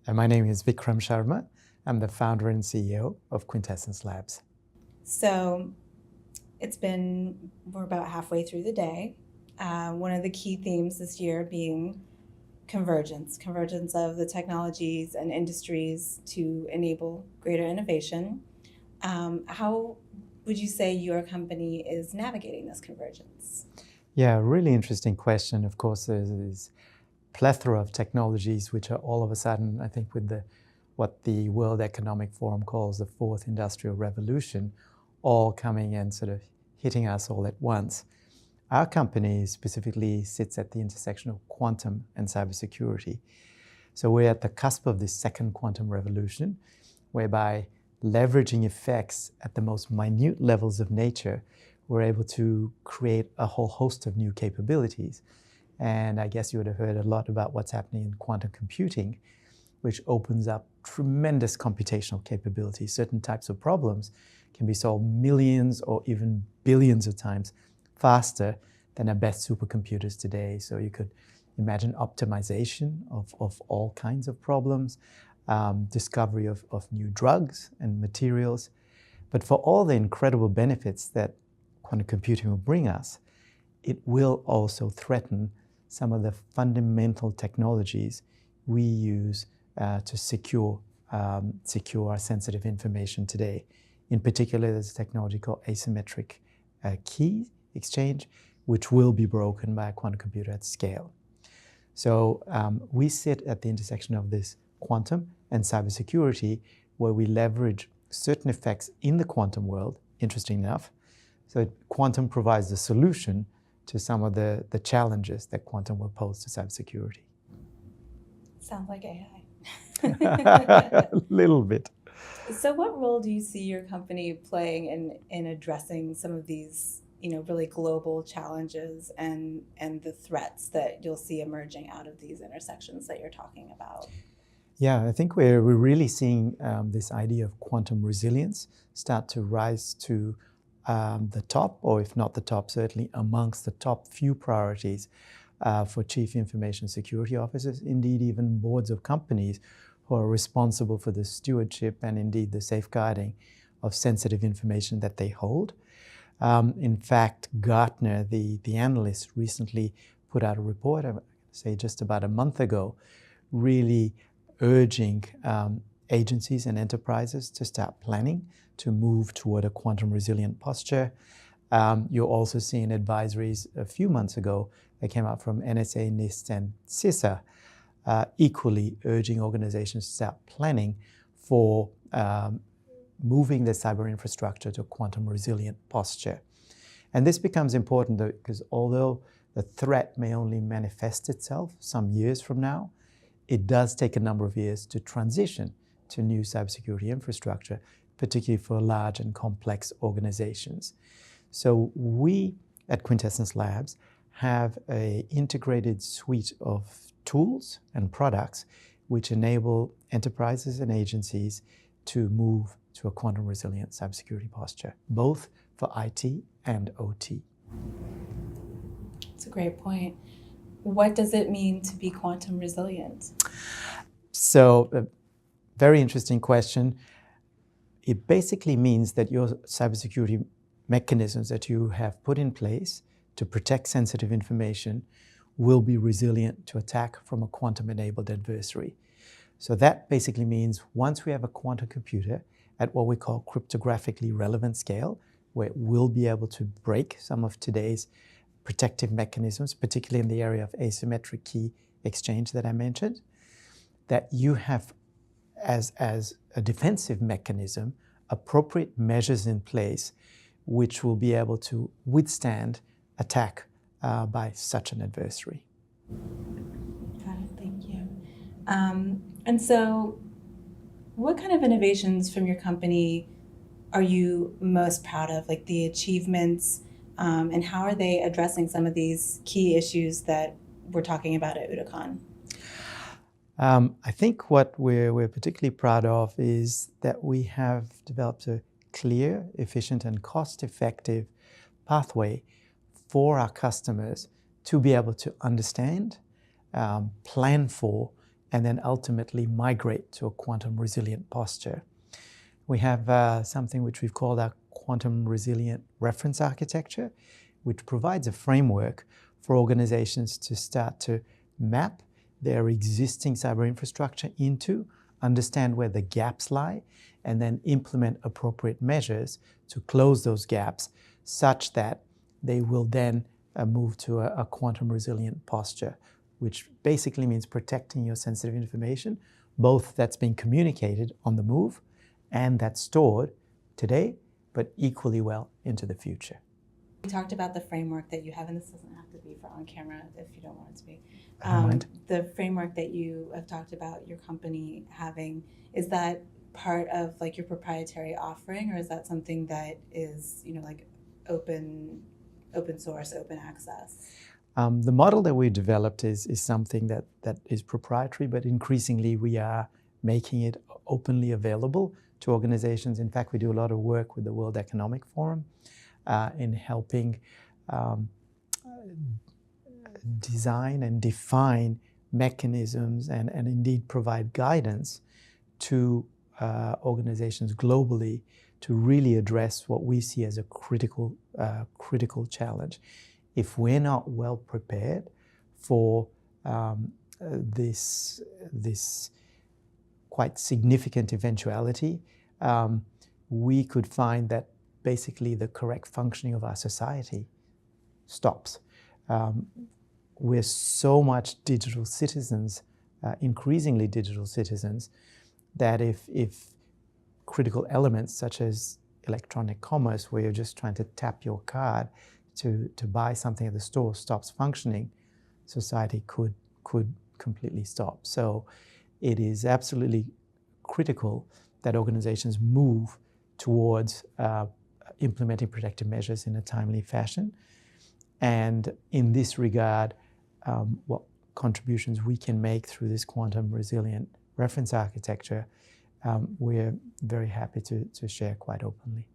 And my name is Vikram Sharma. I'm the founder and CEO of Quintessence Labs. So we're about halfway through the day. One of the key themes this year being convergence of the technologies and industries to enable greater innovation. How would you say your company is navigating this convergence? Yeah, really interesting question. Of course, there's this plethora of technologies which are all of a sudden, I think, with what the World Economic Forum calls the fourth industrial revolution, all coming and sort of hitting us all at once. Our company specifically sits at the intersection of quantum and cybersecurity. So we're at the cusp of this second quantum revolution, whereby leveraging effects at the most minute levels of nature, we're able to create a whole host of new capabilities. And I guess you would have heard a lot about what's happening in quantum computing, which opens up tremendous computational capabilities. Certain types of problems can be solved millions or even billions of times faster than our best supercomputers today. So you could imagine optimization of all kinds of problems, discovery of new drugs and materials. But for all the incredible benefits that quantum computing will bring us, it will also threaten some of the fundamental technologies we use to secure our sensitive information today. In particular, there's a technology called asymmetric key exchange, which will be broken by a quantum computer at scale. So we sit at the intersection of this quantum and cybersecurity, where we leverage certain effects in the quantum world, interesting enough. So quantum provides the solution to some of the challenges that quantum will pose to cybersecurity. Sounds like AI. A little bit. So what role do you see your company playing in addressing some of these, really global challenges and the threats that you'll see emerging out of these intersections that you're talking about? Yeah, I think we're really seeing this idea of quantum resilience start to rise to the top, or if not the top, certainly amongst the top few priorities for chief information security officers, indeed even boards of companies who are responsible for the stewardship and indeed the safeguarding of sensitive information that they hold. In fact, Gartner, the analyst, recently put out a report, I would say just about a month ago, really urging agencies and enterprises to start planning to move toward a quantum resilient posture. You're also seeing advisories a few months ago that came out from NSA, NIST, and CISA, equally urging organizations to start planning for moving their cyber infrastructure to a quantum resilient posture. And this becomes important because although the threat may only manifest itself some years from now, it does take a number of years to transition to new cybersecurity infrastructure, particularly for large and complex organizations. So we at Quintessence Labs have an integrated suite of tools and products which enable enterprises and agencies to move to a quantum resilient cybersecurity posture, both for IT and OT. That's a great point. What does it mean to be quantum resilient? So, a very interesting question. It basically means that your cybersecurity mechanisms that you have put in place to protect sensitive information will be resilient to attack from a quantum-enabled adversary. So that basically means once we have a quantum computer at what we call cryptographically relevant scale, where it will be able to break some of today's protective mechanisms, particularly in the area of asymmetric key exchange that I mentioned, that you have, as a defensive mechanism, appropriate measures in place which will be able to withstand attack by such an adversary. Got it, thank you. And so what kind of innovations from your company are you most proud of, like the achievements, and how are they addressing some of these key issues that we're talking about at OODAcon? I think what we're particularly proud of is that we have developed a clear, efficient, and cost-effective pathway for our customers to be able to understand, plan for, and then ultimately migrate to a quantum resilient posture. We have something which we've called our quantum resilient reference architecture, which provides a framework for organizations to start to map their existing cyber infrastructure into, understand where the gaps lie, and then implement appropriate measures to close those gaps such that they will then move to a quantum resilient posture, which basically means protecting your sensitive information, both that's being communicated on the move and that's stored today, but equally well into the future. We talked about the framework that you have, and this doesn't have to be for on camera if you don't want it to be. I don't mind. The framework that you have talked about your company having, is that part of like your proprietary offering, or is that something that is, you know, like open source, open access? The model that we developed is something that is proprietary, but increasingly we are making it openly available to organizations. In fact, we do a lot of work with the World Economic Forum in helping design and define mechanisms and indeed provide guidance to organizations globally to really address what we see as a critical challenge. If we're not well prepared for this quite significant eventuality, we could find that basically the correct functioning of our society stops. We're so much digital citizens, increasingly digital citizens, that if critical elements such as electronic commerce, where you're just trying to tap your card to buy something at the store, stops functioning, society could completely stop. So it is absolutely critical that organizations move towards implementing protective measures in a timely fashion. And in this regard, what contributions we can make through this quantum resilient reference architecture, we're very happy to share quite openly.